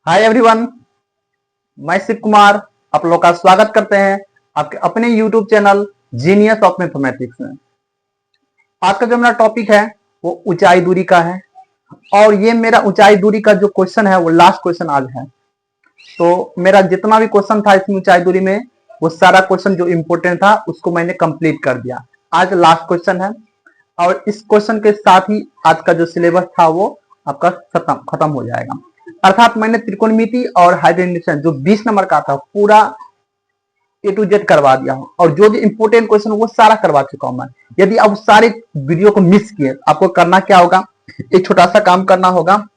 Hi everyone, मैं शिव कुमार आप लोग का स्वागत करते हैं आपके अपने YouTube channel genius of mathematics में। आज का जो मेरा टॉपिक है वो ऊंचाई दूरी का है और ये मेरा ऊंचाई दूरी का जो क्वेश्चन है वो लास्ट क्वेश्चन आज है। तो मेरा जितना भी क्वेश्चन था इसमें ऊंचाई दूरी में वो सारा क्वेश्चन जो इम्पोर्टेंट था उसको मैंने कंप्लीट कर दिया। आज लास्ट क्वेश्चन है और इस क्वेश्चन के साथ ही आज का जो सिलेबस था वो आपका खत्म हो जाएगा। अर्थात मैंने त्रिकोणमिति और हाइड्रोजन जो 20 नंबर का था पूरा ए टू जेड करवा दिया हूं और जो भी इंपोर्टेंट क्वेश्चन वो सारा करवा चुका हूं मैं। यदि आप सारे वीडियो को मिस किए आपको करना क्या होगा, एक छोटा सा काम करना होगा।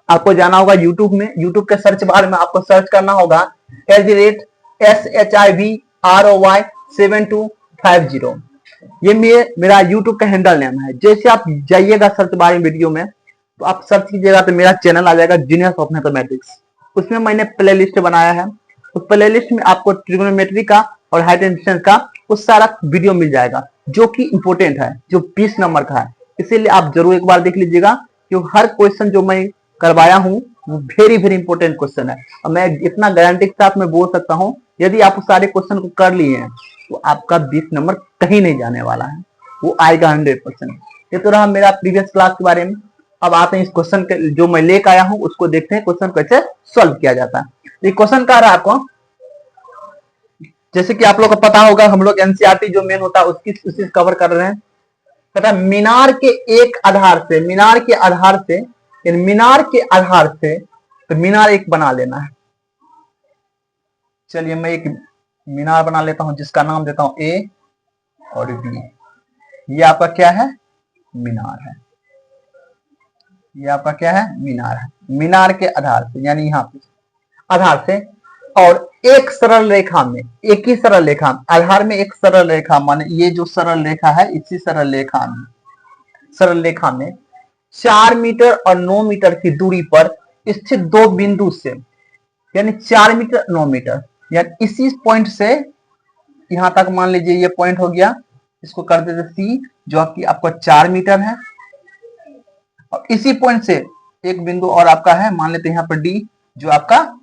आपको जाना होगा यूट्यूब में, यूट्यूब के सर्च बार में आपको सर्च करना होगा @SHIVROY7250। ये मेरा यूट्यूब का हैंडल नेम है। जैसे आप जाइएगा सर्च बार में वीडियो में तो आप सर्च कीजिएगा तो मेरा चैनल आ जाएगा जीनियस ऑफ मैथमेटिक्स। उसमें मैंने प्ले लिस्ट बनाया है। उस प्ले लिस्ट में आपको ट्रिग्नोमेट्री का और हाइड्रोजन का उस सारा वीडियो मिल जाएगा जो कि इंपोर्टेंट है, जो 20 नंबर का है। इसीलिए आप जरूर एक बार देख लीजिएगा क्योंकि हर क्वेश्चन जो मैं करवाया हूं वो वेरी वेरी इंपॉर्टेंट क्वेश्चन है और मैं इतना गारंटी के साथ मैं बोल सकता हूं यदि आप उस सारे क्वेश्चन को कर लिए हैं तो आपका 20 नंबर कहीं नहीं जाने वाला है, वो आएगा 100%। ये तो रहा मेरा प्रीवियस क्लास के बारे में। अब आते हैं इस क्वेश्चन के जो मैं लेकर आया हूं उसको देखते हैं क्वेश्चन कैसे सॉल्व किया जाता है। ये क्वेश्चन कह रहा है आपको, जैसे कि आप लोग को पता होगा हम लोग एनसीईआरटी जो मेन होता है उसकी कवर कर रहे हैं। कहता है मीनार के एक आधार से, मीनार के आधार से तो मीनार एक बना लेना है। चलिए मैं एक मीनार बना लेता हूं जिसका नाम देता हूं ए और बी। ये आपका क्या है, मीनार है। ये आपका क्या है, मीनार है। मीनार के आधार से यानी यहाँ पे आधार से और एक सरल रेखा में, एक ही सरल रेखा आधार में एक सरल रेखा, माने ये जो सरल रेखा है इसी सरल रेखा में 4 मीटर और 9 मीटर की दूरी पर स्थित दो बिंदु से, यानी 4 मीटर 9 मीटर, यानी इसी पॉइंट से यहां तक मान लीजिए ये पॉइंट हो गया, इसको कर देते सी जो कि आपका 4 मीटर है और इसी पॉइंट से एक बिंदु और आपका है, मान लेते हैं यहां पर डी जो आपका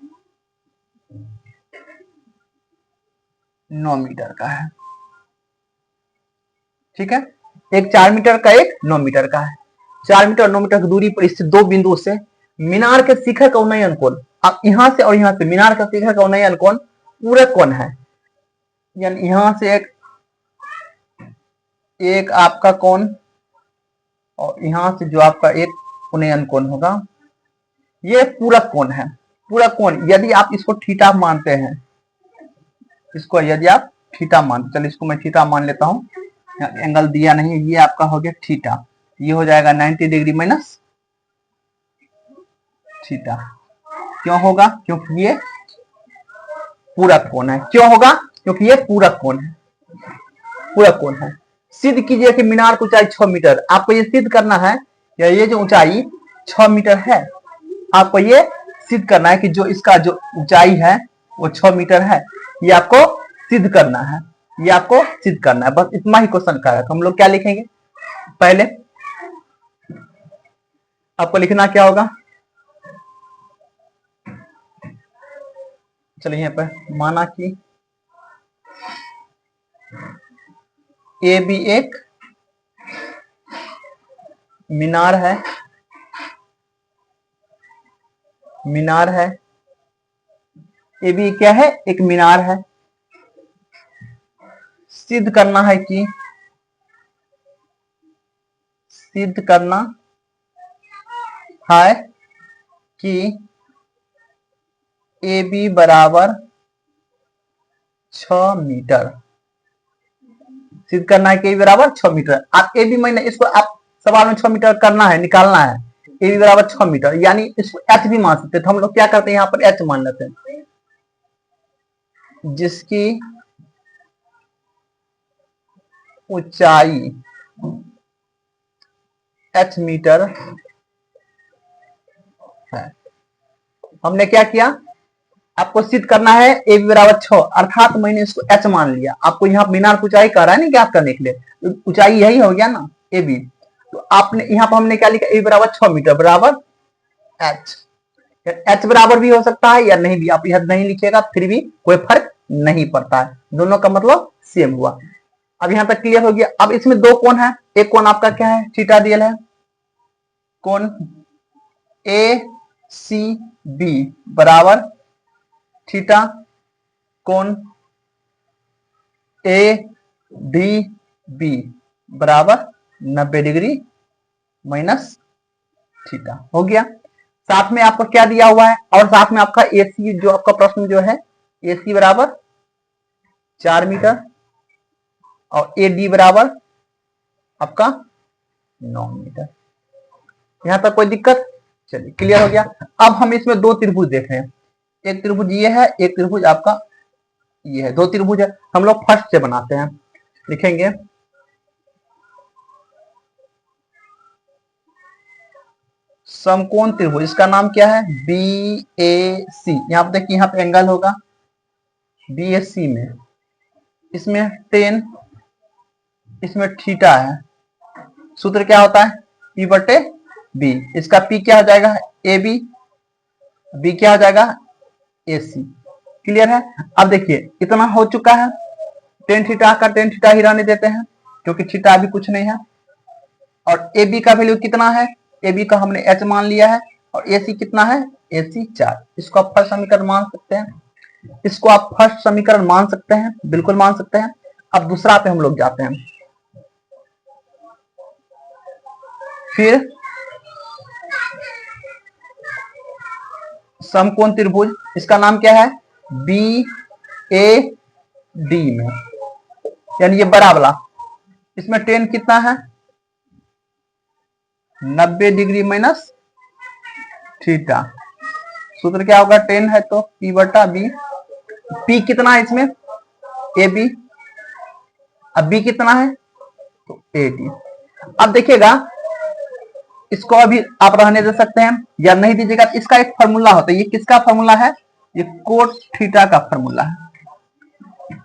9 मीटर का है। ठीक है, एक 4 मीटर का एक 9 मीटर का है। 4 मीटर और 9 मीटर की दूरी पर स्थित दो बिंदु से मीनार के शिखर का उन्नयन कोण, अब यहां से और यहां से मीनार का शिखर का उन्नयन कोण पूरक कोण है, यानी यहां से एक आपका कोण और यहां से जो आपका एक उन्नयन कोण होगा ये पूरक कोण है। पूरक कोण यदि आप इसको थीटा मानते हैं, इसको यदि आप थीटा मानते, चलिए इसको मैं थीटा मान लेता हूं, एंगल दिया नहीं, ये आपका हो गया थीटा। ये हो जाएगा 90 डिग्री माइनस थीटा। क्यों होगा, क्योंकि ये पूरक कोण है। क्यों होगा, क्योंकि ये पूरक कोण है, पूरक कोण है। सिद्ध कीजिए कि मीनार की ऊंचाई 6 मीटर। आपको ये सिद्ध करना है या ये जो ऊंचाई 6 मीटर है, आपको ये सिद्ध करना है कि जो इसका जो ऊंचाई है वो 6 मीटर है। ये आपको सिद्ध करना है, ये आपको सिद्ध करना है। बस इतना ही क्वेश्चन का है। तो हम लोग क्या लिखेंगे, पहले आपको लिखना क्या होगा, चलिए यहाँ पर माना कि ए बी एक मीनार है, मीनार है। ए बी क्या है, एक मीनार है। सिद्ध करना है कि, सिद्ध करना है कि ए बी बराबर 6 मीटर। सिद्ध करना है कि ए बी बराबर 6 मीटर। आप ए बी मैंने इसको आप सवाल में 6 मीटर करना है, निकालना है। ए बी बराबर 6 मीटर यानी इसको एच भी मान सकते हैं। तो हम लोग क्या करते हैं, यहाँ पर एच मान लेते हैं, जिसकी ऊंचाई एच मीटर है। हमने क्या किया, आपको सिद्ध करना है ए बी बराबर 6, अर्थात मैंने इसको एच मान लिया। आपको यहाँ मीनार की ऊंचाई कह रहा है ना ज्ञात करने के लिए, ऊंचाई यही हो गया ना ए बी। तो आपने यहाँ पर हमने क्या लिखा, ए बराबर 6 मीटर बराबर एच। एच बराबर भी हो सकता है या नहीं भी, आप यह नहीं लिखिएगा फिर भी कोई फर्क नहीं पड़ता है, दोनों का मतलब सेम हुआ। अब यहां तक क्लियर हो गया। अब इसमें दो कोण है, एक कोण आपका क्या है, थीटा दिया है, कोण ए सी बी बराबर थीटा, कोण ए डी बी बराबर 90 डिग्री माइनस थीटा। हो गया। साथ में आपको क्या दिया हुआ है, और साथ में आपका एसी जो आपका प्रश्न जो है, एसी बराबर 4 मीटर और ए डी बराबर आपका 9 मीटर। यहां तक कोई दिक्कत? चलिए क्लियर हो गया। अब हम इसमें दो त्रिभुज देख रहे हैं, एक त्रिभुज ये है, एक त्रिभुज आपका ये है, दो त्रिभुज है। हम लोग फर्स्ट से बनाते हैं, लिखेंगे समकोण त्रिभुज, इसका नाम क्या है, बी ए सी। यहां पे देखिए, यहां पे एंगल होगा बी ए सी में, इसमें 10, इसमें थीटा है। सूत्र क्या होता है, P बटे बी। इसका P क्या हो जाएगा, ए बी, बी क्या हो जाएगा, ए सी। क्लियर है। अब देखिए इतना हो चुका है, टेन थीटा का टेन थीटा ही रहने देते हैं क्योंकि थीटा अभी कुछ नहीं है। और ए बी का वैल्यू कितना है, ए बी का हमने एच मान लिया है, और ए सी कितना है, ए सी 4। इसको आप फर्स्ट समीकरण मान सकते हैं, इसको आप फर्स्ट समीकरण मान सकते हैं, बिल्कुल मान सकते हैं। अब दूसरा पे हम लोग जाते हैं, फिर समकोण त्रिभुज, इसका नाम क्या है, बी ए डी में, यानी ये बड़ा वाला, इसमें टेन कितना है, 90 डिग्री माइनस थीटा। सूत्र क्या होगा, 10 है तो P बटा बी। P कितना है इसमें, ए बी, अब B कितना है तो ए डी। अब देखिएगा, इसको अभी आप रहने दे सकते हैं या नहीं दीजिएगा। इसका एक फॉर्मूला होता है, ये किसका फॉर्मूला है, ये कोट थीटा का फॉर्मूला है।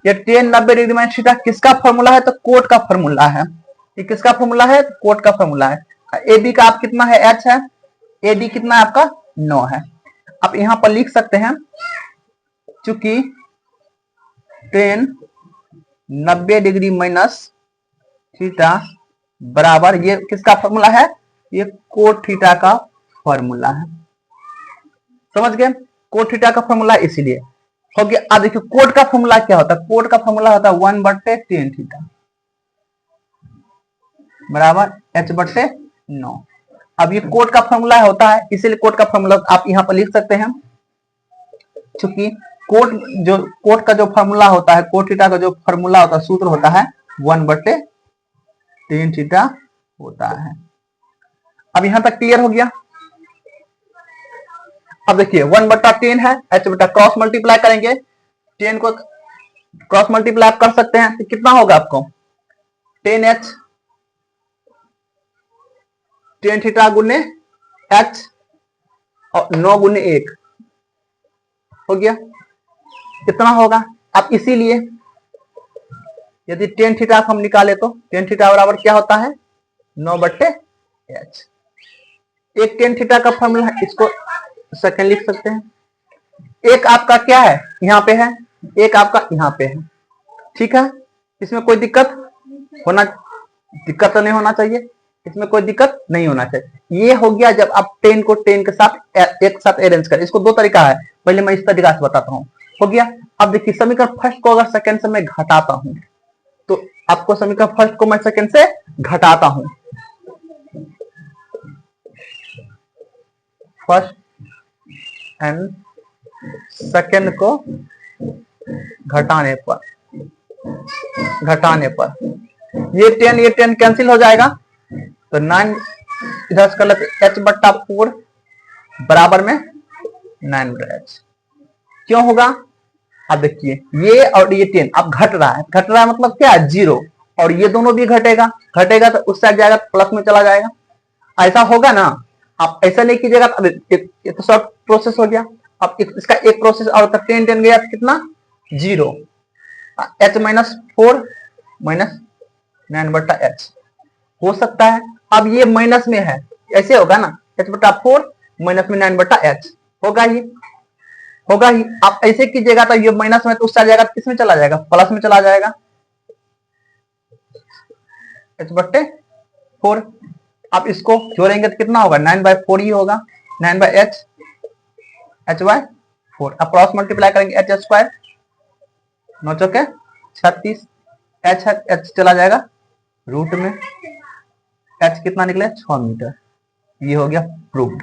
ये 10 90 डिग्री माइनस थीटा किसका फॉर्मूला है, तो कोट का फॉर्मूला है। ये किसका फॉर्मूला है, कोट का फॉर्मूला है। ए बी का आप कितना है, एच है, ए डी कितना है आपका 9 है। आप यहां पर लिख सकते हैं, चूंकि 10 90 डिग्री माइनस थीटा बराबर, ये किसका फॉर्मूला है, ये कोट थीटा का फॉर्मूला है। समझ गए, कोट थीटा का फॉर्मूला इसीलिए हो गया। अब देखिए कोट का फॉर्मूला क्या होता है, कोट का फॉर्मूला होता है 1 बट्टे 10 थीटा बराबर h बट्टे 9। अब ये कोट का फॉर्मूला होता है, इसीलिए कोट का फॉर्मूला आप यहां पर लिख सकते हैं, क्योंकि कोट का जो फॉर्मूला होता है, कोट थीटा का जो फॉर्मूला होता है, सूत्र होता है 1 बट्टे 10 थीटा होता है। अब यहां तक क्लियर हो गया। अब देखिए 1 बट्टा 10 है, h बट्टा क्रॉस मल्टीप्लाई करेंगे, 10 को क्रॉस मल्टीप्लाई कर सकते हैं तो कितना होगा आपको, 10h 10 थीटा गुने h और 9 गुने 1 हो गया, कितना होगा। अब इसीलिए यदि 10 थीटा हम निकाले तो 10 थीटा बराबर क्या होता है, 9 बट्टे h। एक 10 थीटा का फॉर्मूला है, इसको सेकंड लिख सकते हैं। एक आपका क्या है, यहां पे है, एक आपका यहां पे है, ठीक है। इसमें कोई दिक्कत तो नहीं होना चाहिए, इसमें कोई दिक्कत नहीं होना चाहिए। ये हो गया जब आप 10 को 10 के साथ एक साथ अरेंज करें। इसको दो तरीका है, पहले मैं इस तरीका से बताता हूं। हो गया। अब देखिए समीकरण फर्स्ट को अगर सेकंड से मैं घटाता हूं तो आपको समीकरण फर्स्ट को मैं सेकंड से घटाता हूं, फर्स्ट एंड सेकंड को घटाने पर ये 10 कैंसिल हो जाएगा, तो 9 इधर से कर लेते, h बट्टा 4 बराबर में 9 बटा h। क्यों होगा, अब देखिए ये और ये 10 अब घट रहा है मतलब क्या है, 0, और ये दोनों भी घटेगा तो उस साइड जाएगा प्लस में चला जाएगा, ऐसा होगा ना। आप ऐसा नहीं कीजिएगा, अब ये तो शॉर्ट प्रोसेस हो गया। अब इसका एक प्रोसेस और 10 गया तो कितना, 0, h माइनस 4 माइनस 9 बट्टा h हो सकता है। अब ये माइनस में है, ऐसे होगा ना, h बट्टा 4 माइनस में 9 बट्टा h, होगा ही, होगा ही। आप ऐसे कीजिएगा तो ये माइनस में तो उससे आ जाएगा, किस में चला जाएगा, प्लस में चला जाएगा, h/4। आप इसको जोड़ेंगे तो कितना होगा, 9/4 ही होगा, 9/h/4। अब क्रॉस मल्टीप्लाई करेंगे h², 9 चौके 36, h चला जाएगा रूट में, h कितना निकले 6 मीटर। ये हो गया प्रूव्ड,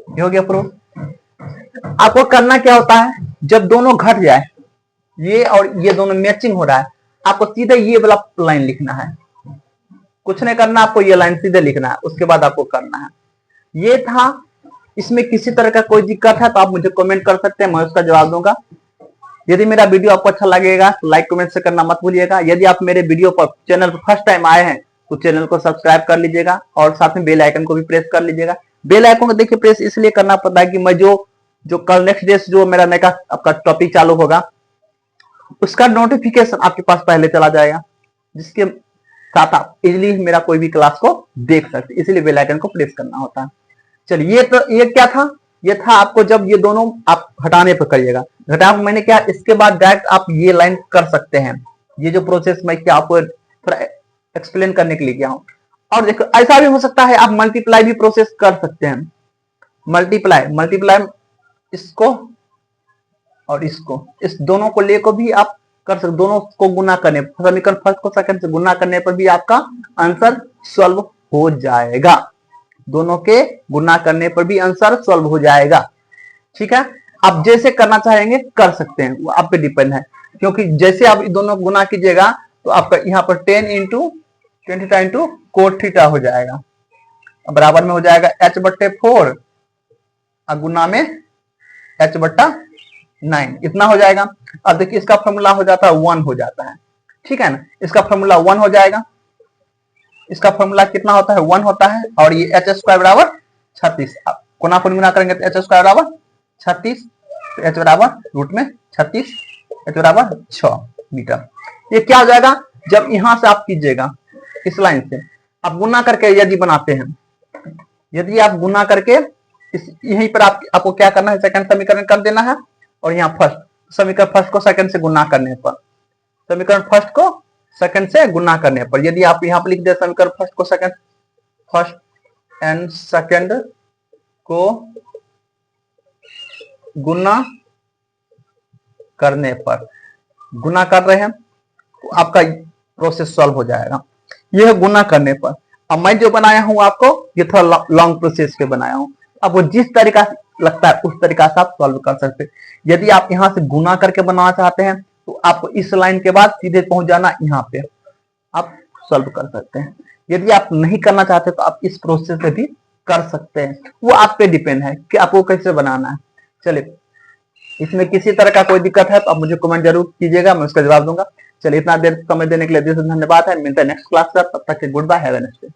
ये हो गया प्रूफ। आपको करना क्या होता है, जब दोनों घट जाए, ये और ये दोनों मैचिंग हो रहा है, आपको सीधे ये वाला लाइन लिखना है, कुछ नहीं करना, आपको ये लाइन सीधे लिखना है, उसके बाद आपको करना है। ये था। इसमें किसी तरह का कोई दिक्कत है तो आप मुझे कमेंट कर सकते हैं, मैं उसका जवाब दूंगा। यदि मेरा वीडियो आपको अच्छा लगेगा तो लाइक कमेंट से करना मत भूलिएगा। यदि आप मेरे वीडियो पर चैनल पर फर्स्ट टाइम आए हैं तो चैनल को सब्सक्राइब कर लीजिएगा और साथ में बेल आइकन को भी प्रेस कर लीजिएगा। बेल आइकन को देखिए प्रेस इसलिए करना पड़ता है कि मैं जो कल नेक्स्ट डे जो मेरा नया आपका टॉपिक चालू होगा उसका नोटिफिकेशन आपके पास पहले चला जाएगा, जिसके साथ आप इजिली मेरा कोई भी क्लास को देख सकते, इसलिए बेल आइकन को प्रेस करना होता है। चलिए ये क्या था, ये था आपको जब ये दोनों आप हटाने पर करिएगा। घटा मैंने क्या, इसके बाद डायरेक्ट आप ये लाइन कर सकते हैं। ये जो प्रोसेस मैं क्या आपको थोड़ा एक्सप्लेन करने के लिए किया हूं। और देखो ऐसा भी हो सकता है, आप मल्टीप्लाई भी प्रोसेस कर सकते हैं। मल्टीप्लाई इसको और इसको, इस दोनों को लेकर भी आप कर सकते, दोनों को गुना करने, समीकरण फर्स्ट को सेकंड से गुना करने पर भी आपका आंसर सॉल्व हो जाएगा। दोनों के गुना करने पर भी आंसर सॉल्व हो जाएगा। ठीक है, आप जैसे करना चाहेंगे कर सकते हैं, वो आप पे डिपेंड है, क्योंकि जैसे आप दोनों गुना कीजिएगा तो आपका यहाँ पर 10 × 20 × cot थीटा हो जाएगा, बराबर में हो जाएगा h/4 और गुना में h/9, इतना हो जाएगा। अब देखिए इसका फॉर्मूला हो जाता है 1 हो जाता है, ठीक है ना, इसका फॉर्मूला 1 हो जाएगा। इसका फॉर्मूला कितना होता है, 1 होता है, और ये h² बराबर 36, कोना को गुना करेंगे तो h² बराबर 36, तो h बराबर रूट में 36, h बराबर 6 मीटर। ये क्या हो जाएगा, जब यहां से आप कीजिएगा इस लाइन से आप गुना करके यदि बनाते हैं, यदि आप गुना करके यहीं पर आपको क्या करना है, सेकंड समीकरण कर देना है, और यहाँ फर्स्ट समीकरण फर्स्ट को सेकंड से गुना करने पर, समीकरण फर्स्ट को सेकंड से गुना करने पर, यदि आप यहाँ पर लिख दे समीकरण फर्स्ट को सेकंड, फर्स्ट एंड सेकंड को गुना करने पर, गुना कर रहे हैं तो आपका प्रोसेस सॉल्व हो जाएगा। यह गुना करने पर। अब मैं जो बनाया हूं आपको ये थोड़ा लॉन्ग प्रोसेस के बनाया हूं, अब वो जिस तरीका से लगता है उस तरीका से आप सॉल्व कर सकते हैं। यदि आप यहां से गुना करके बनाना चाहते हैं तो आपको इस लाइन के बाद सीधे पहुंच जाना, यहाँ पे आप सॉल्व कर सकते हैं। यदि आप नहीं करना चाहते तो आप इस प्रोसेस से भी कर सकते हैं, वो आप पे डिपेंड है कि आपको कैसे बनाना है। चलिए, इसमें किसी तरह का कोई दिक्कत है तो आप मुझे कमेंट जरूर कीजिएगा, मैं उसका जवाब दूंगा। चलिए, इतना देर समय देने के लिए धन्यवाद है। मिलता है नेक्स्ट क्लास पर, तब तक के goodbye, have a nice day.